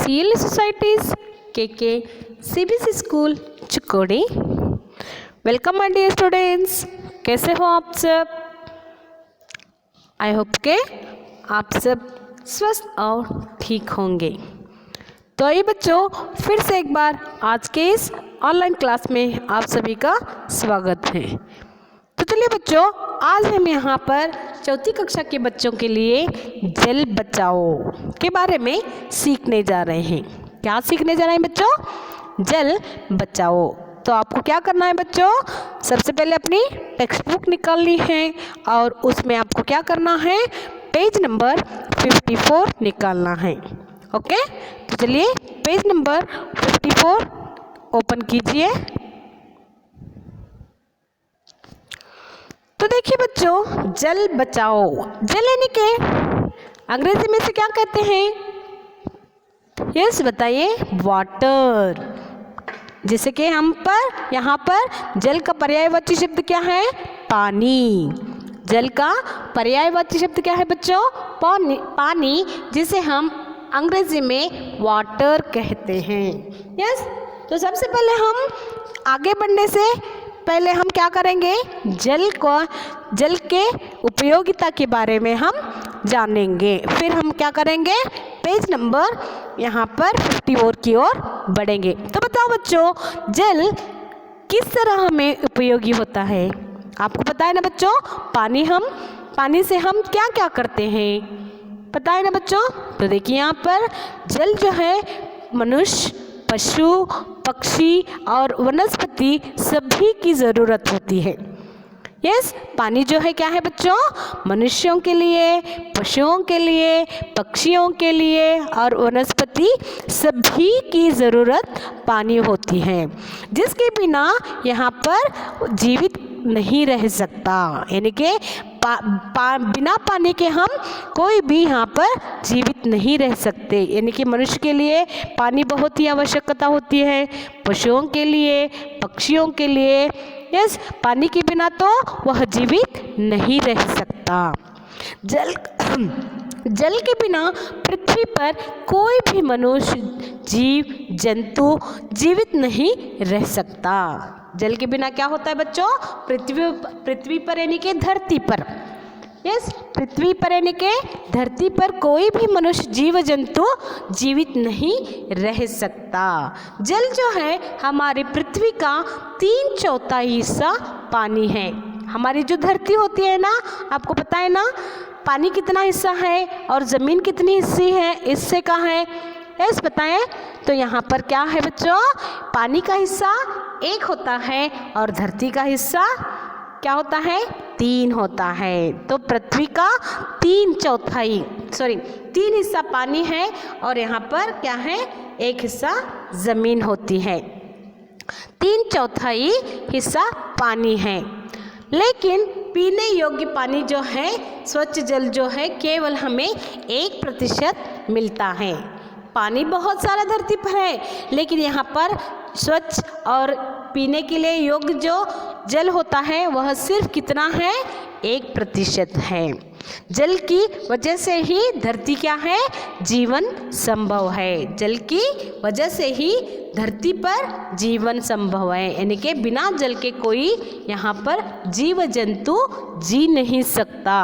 CL Societies KK CBC school Chikodi. Welcome my dear students, कैसे हो आप सब? आई होप के आप सब स्वस्थ और ठीक होंगे। तो आइए बच्चों, फिर से एक बार आज के इस ऑनलाइन क्लास में आप सभी का स्वागत है। तो चलिए बच्चों, आज हम यहाँ पर चौथी कक्षा के बच्चों के लिए जल बचाओ के बारे में सीखने जा रहे हैं। क्या सीखने जा रहे हैं बच्चों? जल बचाओ। तो आपको क्या करना है बच्चों? सबसे पहले अपनी टेक्स्ट बुक निकालनी है और उसमें आपको क्या करना है, पेज नंबर 54 निकालना है। ओके, तो चलिए पेज नंबर 54 ओपन कीजिए। तो देखिए बच्चों, जल बचाओ, जल यानी के अंग्रेजी में से क्या कहते हैं? यस बताइए, वाटर। जैसे कि हम पर यहाँ पर जल का पर्यायवाची शब्द क्या है? पानी। जल का पर्यायवाची शब्द क्या है बच्चों? पानी। पानी जिसे हम अंग्रेजी में वाटर कहते हैं। यस, तो सबसे पहले हम आगे बढ़ने से पहले हम क्या करेंगे, जल के उपयोगिता के बारे में हम जानेंगे। फिर हम क्या करेंगे, पेज नंबर यहाँ पर 54 की ओर बढ़ेंगे। तो बताओ बच्चों, जल किस तरह हमें उपयोगी होता है? आपको पता है ना बच्चों, पानी से हम क्या क्या करते हैं, पता है ना बच्चों? तो देखिए यहाँ पर जल जो है मनुष्य, पशु, पक्षी और वनस्पति सभी की ज़रूरत होती है। यस, पानी जो है क्या है बच्चों? मनुष्यों के लिए, पशुओं के लिए, पक्षियों के लिए और वनस्पति सभी की ज़रूरत पानी होती है, जिसके बिना यहाँ पर जीवित नहीं रह सकता। यानी कि बिना पानी के हम कोई भी यहाँ पर जीवित नहीं रह सकते। यानी कि मनुष्य के लिए पानी बहुत ही आवश्यकता होती है, पशुओं के लिए, पक्षियों के लिए। यस, पानी के बिना तो वह जीवित नहीं रह सकता। जल के बिना पृथ्वी पर कोई भी मनुष्य, जीव, जंतु जीवित नहीं रह सकता। जल के बिना क्या होता है बच्चों? पृथ्वी पर यानी कि धरती पर, यस, पृथ्वी पर यानी कि धरती पर कोई भी मनुष्य, जीव, जंतु जीवित नहीं रह सकता। जल जो है हमारी पृथ्वी का 3/4 हिस्सा पानी है। हमारी जो धरती होती है ना, आपको पता है ना पानी कितना हिस्सा है और ज़मीन कितनी हिस्सी है, इससे का है? यस बताएं। तो यहाँ पर क्या है बच्चों, पानी का हिस्सा 1 होता है और धरती का हिस्सा क्या होता है? 3 होता है। तो पृथ्वी का 3 हिस्सा पानी है और यहाँ पर क्या है, 1 हिस्सा ज़मीन होती है। 3/4 हिस्सा पानी है। लेकिन पीने योग्य पानी जो है, स्वच्छ जल जो है, केवल हमें 1% मिलता है। पानी बहुत सारा धरती पर है, लेकिन यहाँ पर स्वच्छ और पीने के लिए योग्य जो जल होता है वह सिर्फ कितना है? 1% है। जल की वजह से ही धरती क्या है? जीवन संभव है। जल की वजह से ही धरती पर जीवन संभव है। यानी कि बिना जल के कोई यहाँ पर जीव जंतु जी नहीं सकता।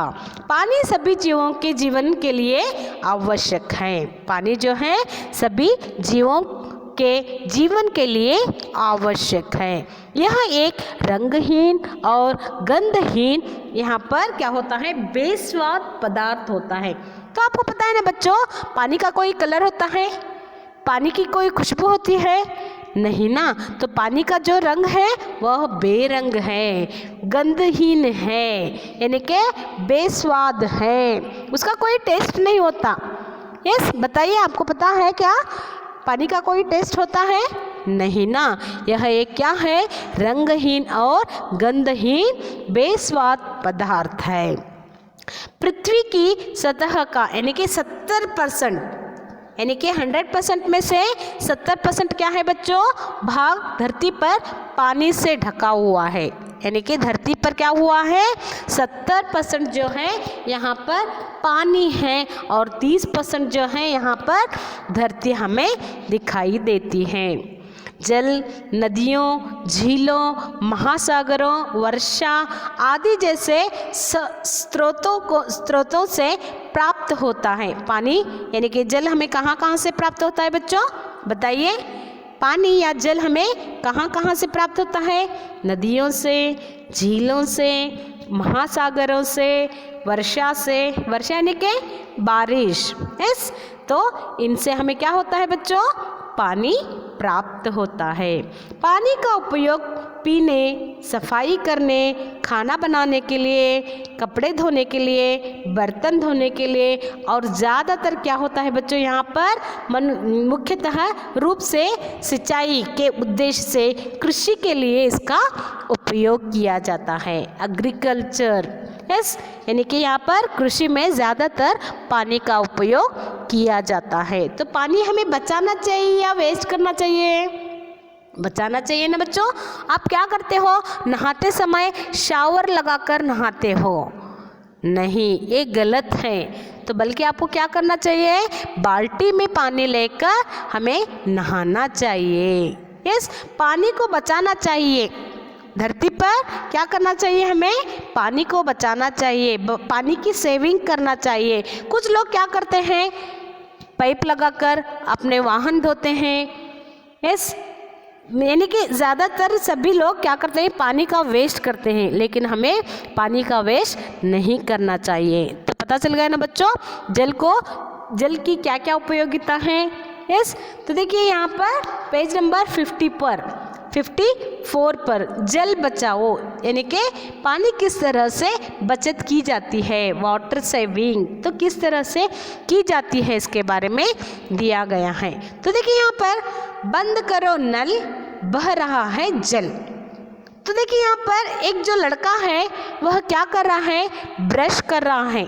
पानी सभी जीवों के जीवन के लिए आवश्यक है। पानी जो है सभी जीवों के जीवन के लिए आवश्यक है। यह एक रंगहीन और गंधहीन यहाँ पर क्या होता है? बेस्वाद पदार्थ होता है। तो आपको पता है ना बच्चों, पानी का कोई कलर होता है? पानी की कोई खुशबू होती है? नहीं ना। तो पानी का जो रंग है वह बेरंग है, गंधहीन है, यानी कि बेस्वाद है, उसका कोई टेस्ट नहीं होता। यस बताइए, आपको पता है क्या पानी का कोई टेस्ट होता है? नहीं ना। यह एक क्या है? रंगहीन और गंधहीन बेस्वाद पदार्थ है। पृथ्वी की सतह का यानी कि 70%, यानी कि 100% में से 70% क्या है बच्चों? भाग धरती पर पानी से ढका हुआ है। यानी कि धरती पर क्या हुआ है, 70% जो है यहाँ पर पानी है और 30% जो है यहाँ पर धरती हमें दिखाई देती है। जल नदियों, झीलों, महासागरों, वर्षा आदि जैसे स्रोतों से प्राप्त होता है। पानी यानी कि जल हमें कहाँ कहाँ से प्राप्त होता है बच्चों, बताइए। पानी या जल हमें कहाँ कहाँ से प्राप्त होता है? नदियों से, झीलों से, महासागरों से, वर्षा से। वर्षा यानी कि बारिश, यस। तो इनसे हमें क्या होता है बच्चों, पानी प्राप्त होता है। पानी का उपयोग पीने, सफाई करने, खाना बनाने के लिए, कपड़े धोने के लिए, बर्तन धोने के लिए और ज़्यादातर क्या होता है बच्चों यहाँ पर मुख्यतः रूप से सिंचाई के उद्देश्य से कृषि के लिए इसका उपयोग किया जाता है। एग्रीकल्चर, यस, यानी कि यहाँ पर कृषि में ज़्यादातर पानी का उपयोग किया जाता है। तो पानी हमें बचाना चाहिए या वेस्ट करना चाहिए? बचाना चाहिए ना बच्चों। आप क्या करते हो, नहाते समय शावर लगाकर नहाते हो? नहीं, ये गलत है। तो बल्कि आपको क्या करना चाहिए, बाल्टी में पानी लेकर हमें नहाना चाहिए। यस, पानी को बचाना चाहिए। धरती पर क्या करना चाहिए, हमें पानी को बचाना चाहिए, पानी की सेविंग करना चाहिए। कुछ लोग क्या करते हैं, पाइप लगाकर अपने वाहन धोते हैं। यस, यानी कि ज़्यादातर सभी लोग क्या करते हैं, पानी का वेस्ट करते हैं, लेकिन हमें पानी का वेस्ट नहीं करना चाहिए। तो पता चल गया ना बच्चों, जल की क्या क्या उपयोगिता है। यस, तो देखिए यहाँ पर पेज नंबर 54 पर जल बचाओ यानी कि पानी किस तरह से बचत की जाती है, वाटर सेविंग तो किस तरह से की जाती है, इसके बारे में दिया गया है। तो देखिए यहाँ पर बंद करो नल, बह रहा है जल। तो देखिए यहाँ पर एक जो लड़का है वह क्या कर रहा है, ब्रश कर रहा है,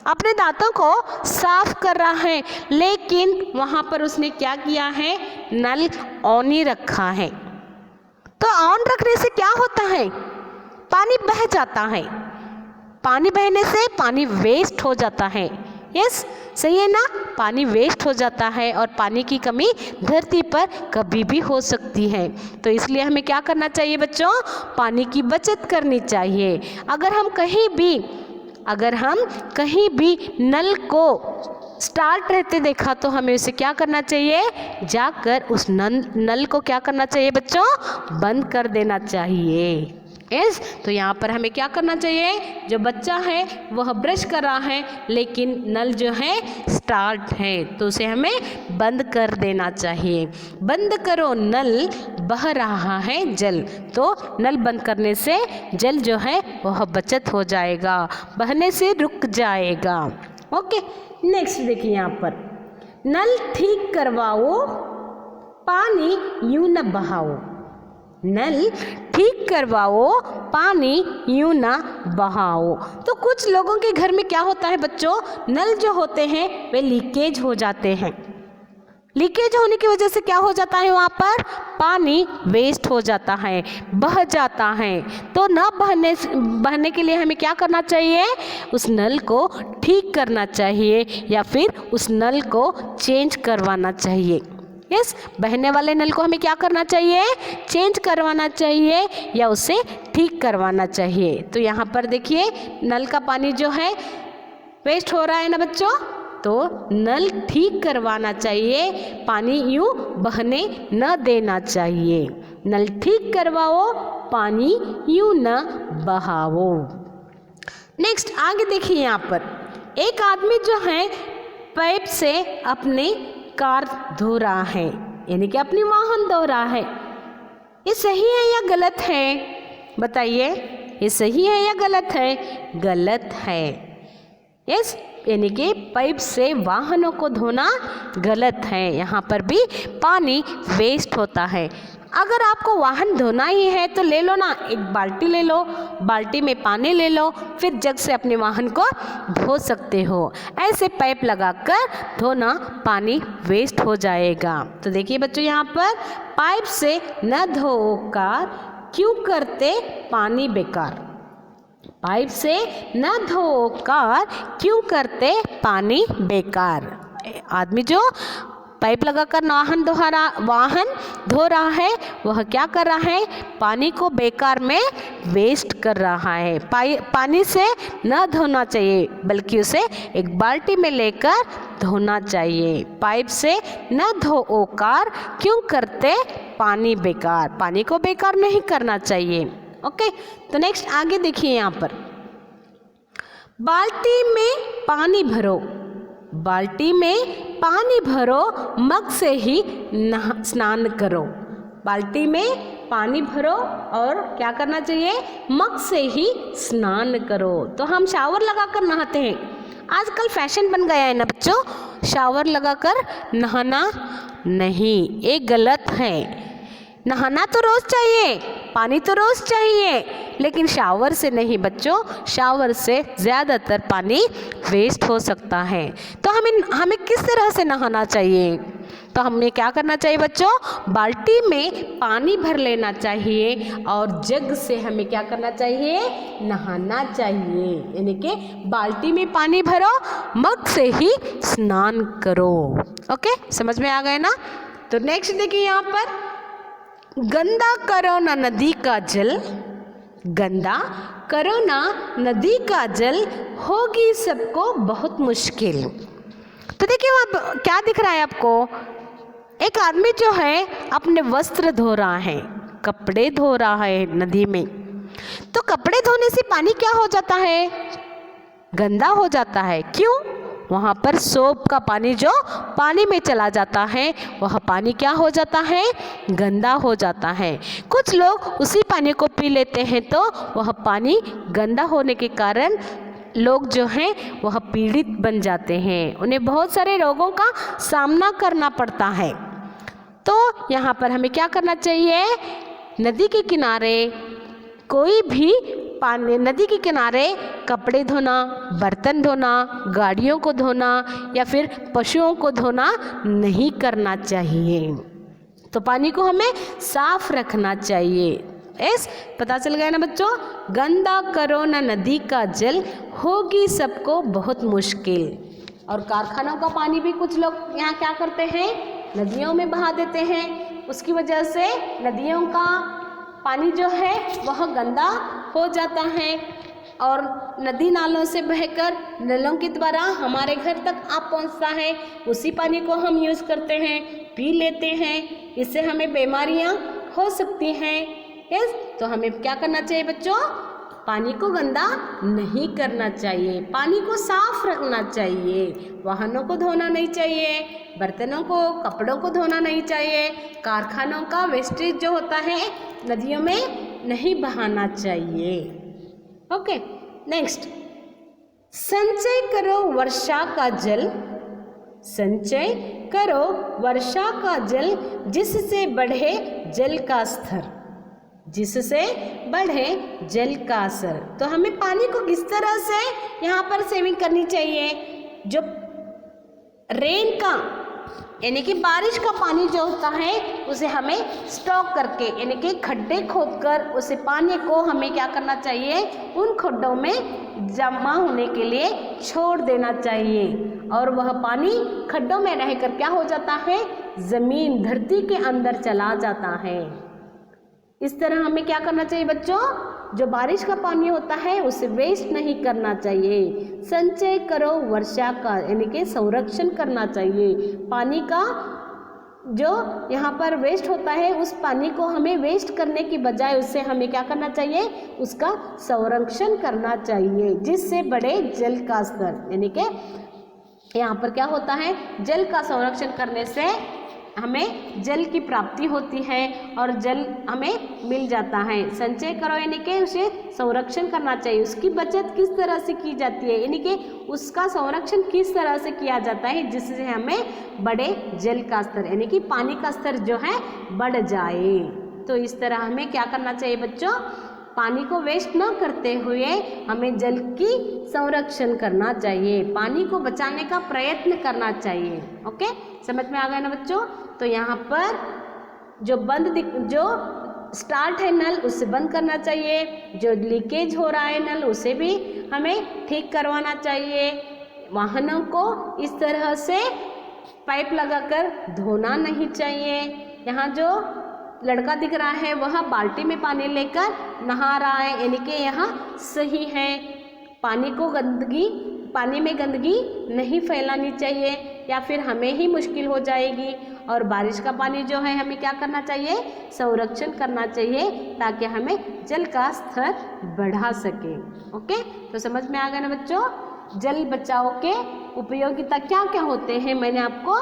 अपने दांतों को साफ कर रहा है, लेकिन वहाँ पर उसने क्या किया है, नल ऑन ही रखा है। तो ऑन रखने से क्या होता है, पानी बह जाता है। पानी बहने से पानी वेस्ट हो जाता है। यस, सही है ना, पानी वेस्ट हो जाता है और पानी की कमी धरती पर कभी भी हो सकती है। तो इसलिए हमें क्या करना चाहिए बच्चों, पानी की बचत करनी चाहिए। अगर हम कहीं भी नल को स्टार्ट रहते देखा तो हमें उसे क्या करना चाहिए, जाकर उस नल को क्या करना चाहिए बच्चों, बंद कर देना चाहिए। यस, तो यहाँ पर हमें क्या करना चाहिए, जो बच्चा है वह ब्रश कर रहा है लेकिन नल जो है स्टार्ट है तो उसे हमें बंद कर देना चाहिए। बंद करो नल, बह रहा है जल। तो नल बंद करने से जल जो है वह बचत हो जाएगा, बहने से रुक जाएगा। ओके, नेक्स्ट देखिए यहाँ पर, नल ठीक करवाओ, पानी यूं न बहाओ। नल ठीक करवाओ, पानी यूं ना बहाओ। तो कुछ लोगों के घर में क्या होता है बच्चों, नल जो होते हैं वे लीकेज हो जाते हैं। लीकेज होने की वजह से क्या हो जाता है, वहाँ पर पानी वेस्ट हो जाता है, बह जाता है। तो ना बहने के लिए हमें क्या करना चाहिए, उस नल को ठीक करना चाहिए या फिर उस नल को चेंज करवाना चाहिए। यस, बहने वाले नल को हमें क्या करना चाहिए, चेंज करवाना चाहिए या उसे ठीक करवाना चाहिए। तो यहाँ पर देखिए नल का पानी जो है वेस्ट हो रहा है ना बच्चों, तो नल ठीक करवाना चाहिए, पानी यूं बहने न देना चाहिए। नल ठीक करवाओ, पानी यूं न बहाओ। नेक्स्ट आगे देखिए, यहाँ पर एक आदमी जो है पाइप से अपनी कार धो रहा है, यानी कि अपनी वाहन धो रहा है। ये सही है या गलत है, बताइए, ये सही है या गलत है? गलत है। यस, यानी कि पाइप से वाहनों को धोना गलत है, यहाँ पर भी पानी वेस्ट होता है। अगर आपको वाहन धोना ही है तो ले लो ना, एक बाल्टी ले लो, बाल्टी में पानी ले लो, फिर जग से अपने वाहन को धो सकते हो। ऐसे पाइप लगाकर धोना, पानी वेस्ट हो जाएगा। तो देखिए बच्चों, यहाँ पर पाइप से न धो कार, क्यों करते पानी बेकार। पाइप से न धो कार, क्यों करते पानी बेकार। आदमी जो पाइप लगाकर वाहन धो रहा है, वह क्या कर रहा है, पानी को बेकार में वेस्ट कर रहा है। पानी से न धोना चाहिए, बल्कि उसे एक बाल्टी में लेकर धोना चाहिए। पाइप से न धो कार, क्यों करते पानी बेकार। पानी को बेकार नहीं करना चाहिए। ओके, तो नेक्स्ट आगे देखिए यहाँ पर, बाल्टी में पानी भरो। बाल्टी में पानी भरो, मग से ही स्नान करो। बाल्टी में पानी भरो और क्या करना चाहिए, मग से ही स्नान करो। तो हम शावर लगाकर नहाते हैं। आजकल फैशन बन गया है ना बच्चों, शावर लगाकर नहाना नहीं, ये गलत है। नहाना तो रोज़ चाहिए, पानी तो रोज़ चाहिए, लेकिन शावर से नहीं बच्चों। शावर से ज़्यादातर पानी वेस्ट हो सकता है। तो हमें किस तरह से नहाना चाहिए, तो हमें क्या करना चाहिए बच्चों, बाल्टी में पानी भर लेना चाहिए और जग से हमें क्या करना चाहिए, नहाना चाहिए। यानी कि बाल्टी में पानी भरो, मग से ही स्नान करो। ओके, समझ में आ गए ना। तो नेक्स्ट देखिए यहाँ पर, गंदा करो ना नदी का जल। गंदा करो ना नदी का जल, होगी सबको बहुत मुश्किल। तो देखिए वहाँ क्या दिख रहा है आपको, एक आदमी जो है अपने वस्त्र धो रहा है, कपड़े धो रहा है नदी में। तो कपड़े धोने से पानी क्या हो जाता है, गंदा हो जाता है। क्यों, वहाँ पर सोप का पानी जो पानी में चला जाता है, वह पानी क्या हो जाता है, गंदा हो जाता है। कुछ लोग उसी पानी को पी लेते हैं, तो वह पानी गंदा होने के कारण लोग जो हैं वह पीड़ित बन जाते हैं, उन्हें बहुत सारे रोगों का सामना करना पड़ता है। तो यहाँ पर हमें क्या करना चाहिए, नदी के किनारे कोई भी पानी, नदी के किनारे कपड़े धोना, बर्तन धोना, गाड़ियों को धोना या फिर पशुओं को धोना नहीं करना चाहिए। तो पानी को हमें साफ रखना चाहिए। पता चल गया ना बच्चों, गंदा करो ना नदी का जल, होगी सबको बहुत मुश्किल। और कारखानों का पानी भी कुछ लोग यहाँ क्या करते हैं, नदियों में बहा देते हैं। उसकी वजह से नदियों का पानी जो है वह गंदा हो जाता है और नदी नालों से बहकर नलों के द्वारा हमारे घर तक आ पहुंचता है। उसी पानी को हम यूज़ करते हैं, पी लेते हैं, इससे हमें बीमारियां हो सकती हैं। तो हमें क्या करना चाहिए बच्चों, पानी को गंदा नहीं करना चाहिए, पानी को साफ रखना चाहिए। वाहनों को धोना नहीं चाहिए, बर्तनों को, कपड़ों को धोना नहीं चाहिए। कारखानों का वेस्टेज जो होता है नदियों में नहीं बहाना चाहिए। ओके, नेक्स्ट, संचय करो वर्षा का जल। संचय करो वर्षा का जल, जिससे बढ़े जल का स्तर। जिससे बढ़े जल का स्तर। तो हमें पानी को किस तरह से यहाँ पर सेविंग करनी चाहिए, जो रेन का यानी कि बारिश का पानी जो होता है उसे हमें स्टॉक करके यानी कि खड्डे खोदकर उसे पानी को हमें क्या करना चाहिए, उन खड्डों में जमा होने के लिए छोड़ देना चाहिए। और वह पानी खड्डों में रहकर क्या हो जाता है, ज़मीन धरती के अंदर चला जाता है। इस तरह हमें क्या करना चाहिए बच्चों, जो बारिश का पानी होता है उसे वेस्ट नहीं करना चाहिए। संचय करो वर्षा का यानी कि संरक्षण करना चाहिए। पानी का जो यहाँ पर वेस्ट होता है उस पानी को हमें वेस्ट करने की बजाय उससे हमें क्या करना चाहिए, उसका संरक्षण करना चाहिए, जिससे बढ़े जल का स्तर। यानी कि यहाँ पर क्या होता है, जल का संरक्षण करने से हमें जल की प्राप्ति होती है और जल हमें मिल जाता है। संचय करो यानी कि उसे संरक्षण करना चाहिए। उसकी बचत किस तरह से की जाती है, यानी कि उसका संरक्षण किस तरह से किया जाता है जिससे हमें बड़े जल का स्तर यानी कि पानी का स्तर जो है बढ़ जाए। तो इस तरह हमें क्या करना चाहिए बच्चों, पानी को वेस्ट न करते हुए हमें जल की संरक्षण करना चाहिए, पानी को बचाने का प्रयत्न करना चाहिए। ओके, समझ में आ गया ना बच्चों। तो यहाँ पर जो स्टार्ट है नल उसे बंद करना चाहिए, जो लीकेज हो रहा है नल उसे भी हमें ठीक करवाना चाहिए। वाहनों को इस तरह से पाइप लगाकर धोना नहीं चाहिए। यहाँ जो लड़का दिख रहा है वह बाल्टी में पानी लेकर नहा रहा है, यानी कि यहाँ सही है। पानी में गंदगी नहीं फैलानी चाहिए या फिर हमें ही मुश्किल हो जाएगी। और बारिश का पानी जो है हमें क्या करना चाहिए, संरक्षण करना चाहिए ताकि हमें जल का स्तर बढ़ा सके। ओके, तो समझ में आ गया ना बच्चों, जल बचाओ के उपयोगिता क्या क्या होते हैं मैंने आपको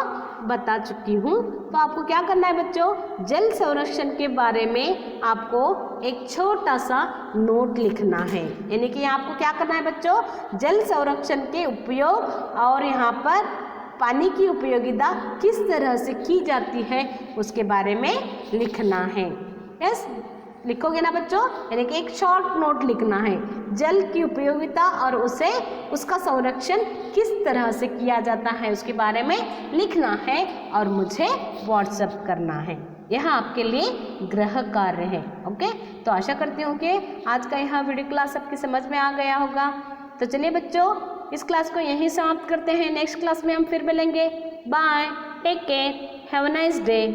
बता चुकी हूँ। तो आपको क्या करना है बच्चों, जल संरक्षण के बारे में आपको एक छोटा सा नोट लिखना है। यानी कि आपको क्या करना है बच्चों, जल संरक्षण के उपयोग और यहाँ पर पानी की उपयोगिता किस तरह से की जाती है उसके बारे में लिखना है। यस, लिखोगे ना बच्चों, यानी कि एक शॉर्ट नोट लिखना है, जल की उपयोगिता और उसका संरक्षण किस तरह से किया जाता है उसके बारे में लिखना है और मुझे व्हाट्सएप करना है। यह आपके लिए गृह कार्य है। ओके, तो आशा करती हूँ कि आज का यह वीडियो क्लास आपकी समझ में आ गया होगा। तो चलिए बच्चों, इस क्लास को यहीं समाप्त करते हैं। नेक्स्ट क्लास में हम फिर मिलेंगे। Bye, take care, have a nice day.